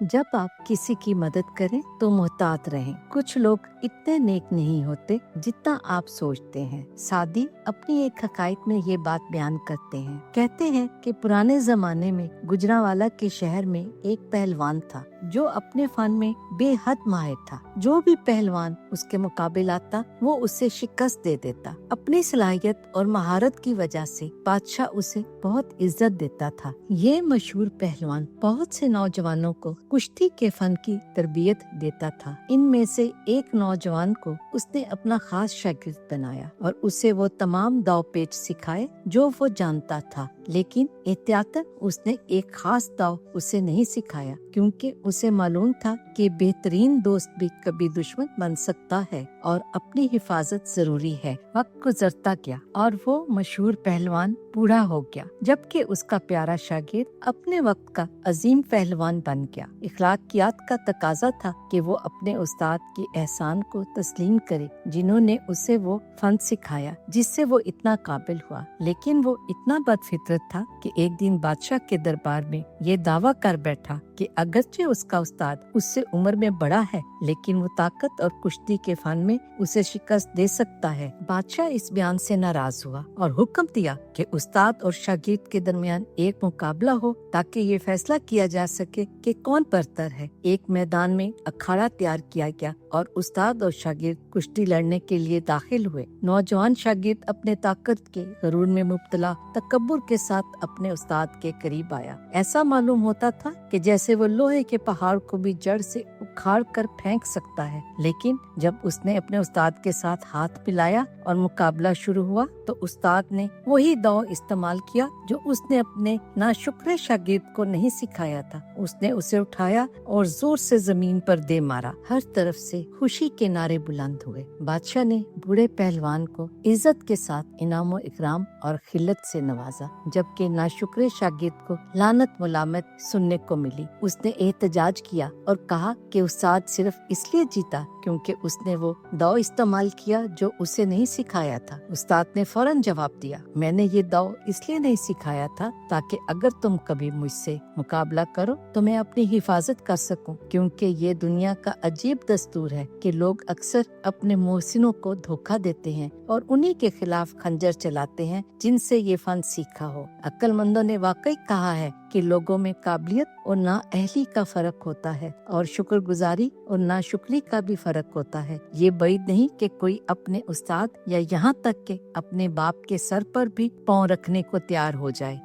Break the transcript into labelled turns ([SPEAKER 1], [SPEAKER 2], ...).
[SPEAKER 1] जब आप किसी की मदद करें तो मोहतात रहें। कुछ लोग इतने नेक नहीं होते जितना आप सोचते हैं। सादी अपनी एक हकायत में ये बात बयान करते हैं। कहते हैं कि पुराने जमाने में गुजरांवाला के शहर में एक पहलवान था जो अपने फन में बेहद माहिर था। जो भी पहलवान उसके मुकाबले आता वो उसे शिकस्त दे देता। अपनी सलाहियत और महारत की वजह से बादशाह उसे बहुत इज्जत देता था। ये मशहूर पहलवान बहुत से नौजवानों को कुश्ती के फन की तरबियत देता था। इनमें से एक नौजवान को उसने अपना खास शागिर्द बनाया और उसे वो तमाम दाव पेच सिखाए जो वो जानता था, लेकिन एहतियातन उसने एक खास दाव उसे नहीं सिखाया क्योंकि उसे मालूम था कि बेहतरीन दोस्त भी कभी दुश्मन बन सकता है और अपनी हिफाजत जरूरी है। वक्त गुजरता गया और वो मशहूर पहलवान बूढ़ा हो गया, जबकि उसका प्यारा शागिर्द अपने वक्त का अजीम पहलवान बन गया। इखलाकियात का तकाजा था कि वो अपने उस्ताद के एहसान को तस्लीम करे जिन्होंने उसे वो फन सिखाया जिससे वो इतना काबिल हुआ। लेकिन वो इतना बदफितरत था कि एक दिन बादशाह के दरबार में ये दावा कर बैठा कि अगरचे उसका उस्ताद उससे उम्र में बड़ा है, लेकिन वो ताकत और कुश्ती के फन में उसे शिकस्त दे सकता है। बादशाह इस बयान से नाराज हुआ और हुक्म दिया कि उस्ताद और शागिर्द के दरमियान एक मुकाबला हो ताकि ये फैसला किया जा सके कि कौन बरतर है। एक मैदान में अखाड़ा तैयार किया गया और उस्ताद और शागिर्द कुश्ती लड़ने के लिए दाखिल हुए। नौजवान शागिर्द अपने ताकत के गरूर में मुब्तला तकब्बुर के साथ अपने उस्ताद के करीब आया। ऐसा मालूम होता था कि जैसे वो लोहे के पहाड़ को भी जड़ से उखाड़ कर फेंक सकता है। लेकिन जब उसने अपने उस्ताद के साथ हाथ मिलाया और मुकाबला शुरू हुआ तो उस्ताद ने वही दाव इस्तेमाल किया जो उसने अपने नाशुक्र शागिर्द को नहीं सिखाया था। उसने उसे उठाया और जोर से जमीन पर दे मारा। हर तरफ से खुशी के नारे बुलंद हुए। बादशाह ने बूढ़े पहलवान को इज्जत के साथ इनाम इकराम और खिल्लत से नवाजा, जबकि नाशुक्र शागिर्द को लानत मुलामत सुनने को मिली। उसने एहतजाज किया और कहा कि उस्ताद सिर्फ इसलिए जीता क्योंकि उसने वो दाव इस्तेमाल किया जो उसे नहीं सिखाया था। उस्ताद ने फौरन जवाब दिया, मैंने ये दाव इसलिए नहीं सिखाया था ताकि अगर तुम कभी मुझसे मुकाबला करो तो मैं अपनी हिफाजत कर सकूं, क्योंकि ये दुनिया का अजीब दस्तूर है कि लोग अक्सर अपने मोहसिनों को धोखा देते हैं और उन्हीं के खिलाफ खंजर चलाते हैं जिनसे ये फन सीखा हो। अक्लमंदों ने वाकई कहा है कि लोगों में काबिलियत और नाअहली का फर्क होता है और शुक्रगुजारी और नाशुक्री का भी फर्क होता है। ये बैद नहीं कि कोई अपने उस्ताद या यहाँ तक के अपने बाप के सर पर भी पांव रखने को तैयार हो जाए।